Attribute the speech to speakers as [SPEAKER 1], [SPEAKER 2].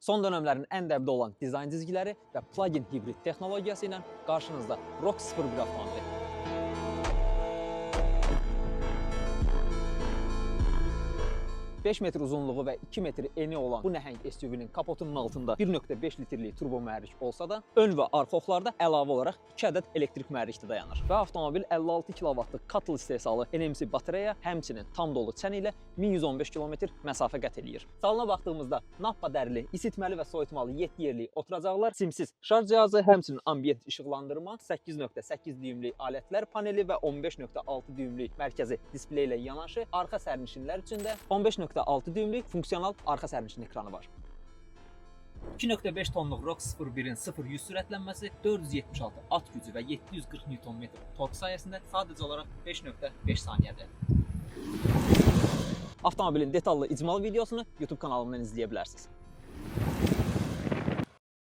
[SPEAKER 1] Son dönəmlərin ən dəbdə olan dizayn cizgiləri və plug-in hibrid texnologiyası ilə qarşınızda ROX 01 avtomobili. 5 metr uzunluğu və 2 metr eni olan bu nəhəng SUV-nin kapotunun altında 1.5 litrlik turbo mühərrik olsa da, ön və arxa oxlarda əlavə olaraq 2 ədəd elektrik mühərrikdə dayanır. Və avtomobil 56 kW-lıq katl istehsalı NMC bateriyaya, həmçinin tam dolu çəni ilə 1115 km məsafə qət eləyir. Salona baxdığımızda nappa dərili, isitməli və soyutmalı 7 yerlik oturacaqlar, simsiz şarj cihazı, həmçinin ambient işıqlandırma, 8.8 düymlük alətlər paneli və 15.6 düymlük mərkəzi displey ilə yanaşı, arxa sərnişinlər üçün də 15.6 düymlük funksional arxa sərnişin ekranı var. 2.5 tonluq ROX 01-in 0-100 sürətlənməsi 476 at gücü və 740 Nm tork sayəsində sadəcə olaraq 5.5 saniyədir. Avtomobilin detallı icmal videosunu YouTube kanalımdan izləyə bilərsiniz.